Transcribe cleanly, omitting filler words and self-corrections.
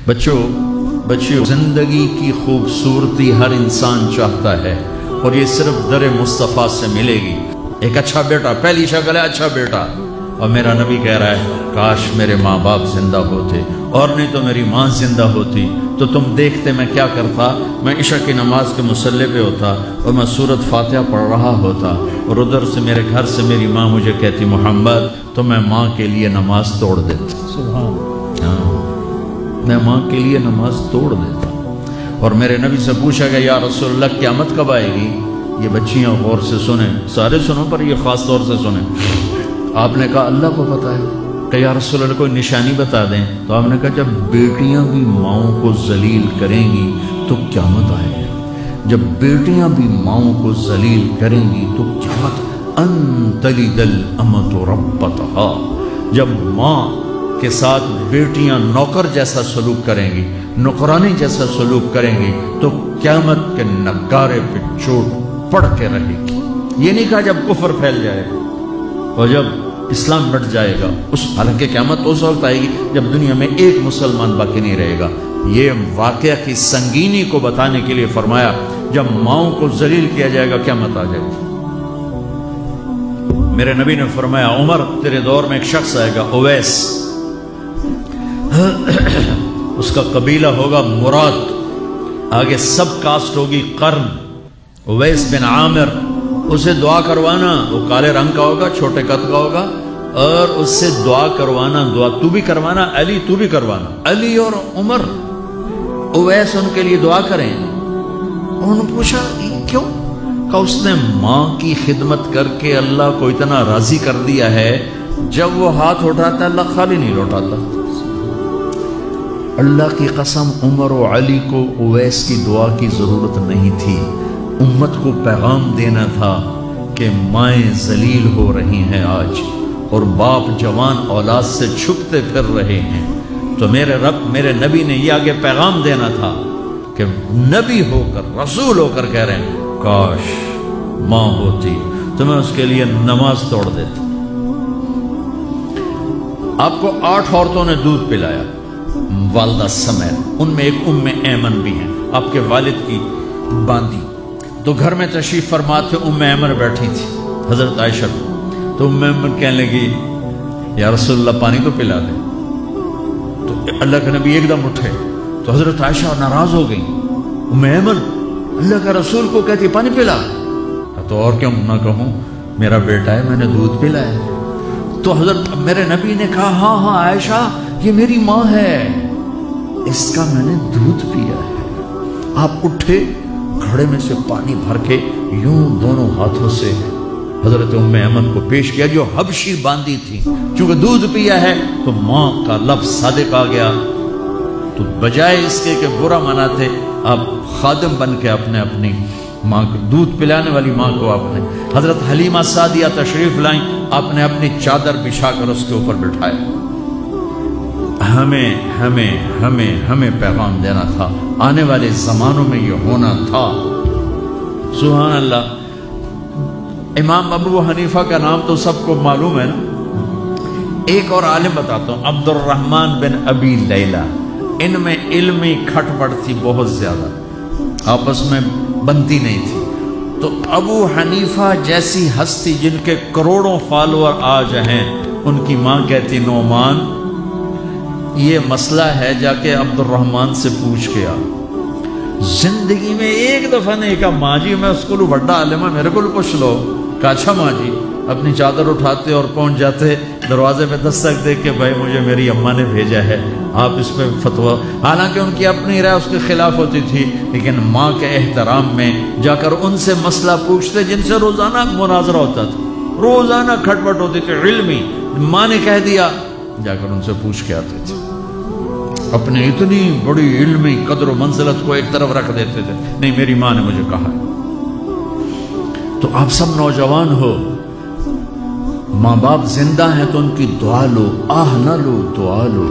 بچوں زندگی کی خوبصورتی ہر انسان چاہتا ہے، اور یہ صرف در مصطفیٰ سے ملے گی۔ ایک اچھا بیٹا، پہلی شکل ہے اچھا بیٹا، اور میرا نبی کہہ رہا ہے کاش میرے ماں باپ زندہ ہوتے، اور نہیں تو میری ماں زندہ ہوتی تو تم دیکھتے میں کیا کرتا۔ میں عشاء کی نماز کے مصلی پہ ہوتا اور میں سورۃ فاتحہ پڑھ رہا ہوتا، اور ادھر سے میرے گھر سے میری ماں مجھے کہتی محمد، تو میں ماں کے لیے نماز توڑ دیتا۔ میں ماں کے لیے نماز توڑ دیتا۔ اور میرے نبی سے پوچھا گیا یا رسول اللہ قیامت کب آئے گی؟ یہ بچیاں غور سے سنیں، سارے سنو پر یہ خاص طور سے سنیں۔ آپ نے کہا اللہ کو پتہ ہے۔ کہ یا رسول اللہ کوئی نشانی بتا دیں۔ تو آپ نے کہا جب بیٹیاں بھی ماؤں کو ذلیل کریں گی تو قیامت آئے گی۔ جب بیٹیاں بھی ماؤں کو ذلیل کریں گی تو قیامت ان تلد الامۃ ربتہا۔ جب ماں کے ساتھ بیٹیاں نوکر جیسا سلوک کریں گی، نوکرانی جیسا سلوک کریں گی تو قیامت کے نگارے پہ چوٹ پڑ کے رہے گی۔ یہ نہیں کہا جب کفر پھیل جائے گا اور جب اسلام بٹ جائے گا، حالانکہ قیامت اس وقت آئے گی جب دنیا میں ایک مسلمان باقی نہیں رہے گا۔ یہ واقعہ کی سنگینی کو بتانے کے لیے فرمایا جب ماؤں کو ذلیل کیا جائے گا قیامت آ جائے گی۔ میرے نبی نے فرمایا عمر تیرے دور میں ایک شخص آئے گا اویس، اس کا قبیلہ ہوگا مراد، آگے سب کاسٹ ہوگی قرن، اویس بن عامر۔ اسے دعا کروانا، وہ کالے رنگ کا ہوگا، چھوٹے قد کا ہوگا، اور اس سے دعا کروانا، دعا تو بھی کروانا علی، تو بھی کروانا، علی اور عمر اویس ان کے لیے دعا کریں۔ انہوں نے پوچھا کیوں؟ کہ اس نے ماں کی خدمت کر کے اللہ کو اتنا راضی کر دیا ہے، جب وہ ہاتھ اٹھاتا اللہ خالی نہیں لوٹاتا۔ اللہ کی قسم عمر و علی کو اویس کی دعا کی ضرورت نہیں تھی۔ امت کو پیغام دینا تھا کہ مائیں ذلیل ہو رہی ہیں آج، اور باپ جوان اولاد سے چھپتے پھر رہے ہیں، تو میرے رب میرے نبی نے یہ آگے پیغام دینا تھا کہ نبی ہو کر رسول ہو کر کہہ رہے ہیں کاش ماں ہوتی تو میں اس کے لیے نماز توڑ دیتا۔ آپ کو 8 عورتوں نے دودھ پلایا والدہ سمیت، ان میں ایک ایمن بھی ہیں، آپ کے والد کی باندھی۔ تو گھر میں تشریف فرما تھے، ایمن بیٹھی تھی حضرت عائشہ، تو ایمن کہنے لگی یا رسول اللہ پانی تو پلا دے۔ تو اللہ کے نبی ایک دم اٹھے، تو حضرت عائشہ ناراض ہو گئی، ایمن اللہ کا رسول کو کہتی پانی پلا، تو اور کیوں نہ کہوں میرا بیٹا ہے، میں نے دودھ پلایا۔ تو حضرت میرے نبی نے کہا ہاں عائشہ یہ میری ماں ہے، اس کا میں نے دودھ پیا ہے۔ آپ اٹھے، گھڑے میں سے پانی بھر کے یوں دونوں ہاتھوں سے حضرت ایمن کو پیش کیا جو حبشی باندھی تھی۔ چونکہ دودھ پیا ہے تو ماں کا لفظ صادق آ گیا، تو بجائے اس کے کہ برا مناتے، آپ خادم بن کے اپنی ماں کو دودھ پلانے والی ماں کو آپ نے، حضرت حلیمہ سعدیہ تشریف لائیں، آپ نے اپنی چادر بچھا کر اس کے اوپر بٹھایا۔ ہمیں پیغام دینا تھا، آنے والے زمانوں میں یہ ہونا تھا۔ سبحان اللہ۔ امام ابو حنیفہ کا نام تو سب کو معلوم ہے نا۔ ایک اور عالم بتاتا ہوں، عبد الرحمن بن ابی لیلہ، ان میں علمی کھٹ پٹ تھی بہت زیادہ، آپس میں بنتی نہیں تھی۔ تو ابو حنیفہ جیسی ہستی جن کے کروڑوں فالوور آج ہیں، ان کی ماں کہتی نعمان یہ مسئلہ ہے جا کے عبد الرحمن سے پوچھ کے آ۔ زندگی میں ایک دفعہ نہیں کہا ماں جی میں اس کو بڑا عالم ہے میرے کو پوچھ لو۔ کہا اچھا ماں جی، اپنی چادر اٹھاتے اور پہنچ جاتے، دروازے پہ دستک دے کے بھائی مجھے میری اماں نے بھیجا ہے، آپ اس پہ فتویٰ۔ حالانکہ ان کی اپنی رائے اس کے خلاف ہوتی تھی، لیکن ماں کے احترام میں جا کر ان سے مسئلہ پوچھتے جن سے روزانہ مناظرہ ہوتا تھا، روزانہ کھٹ پٹ ہوتی تھی علمی۔ ماں نے کہہ دیا، جا کر ان سے پوچھ کے آتے تھے، اپنی اتنی بڑی علمی قدر و منزلت کو ایک طرف رکھ دیتے تھے، نہیں میری ماں نے مجھے کہا۔ تو آپ سب نوجوان ہو، ماں باپ زندہ ہیں تو ان کی دعا لو، آہ نہ لو، دعا لو۔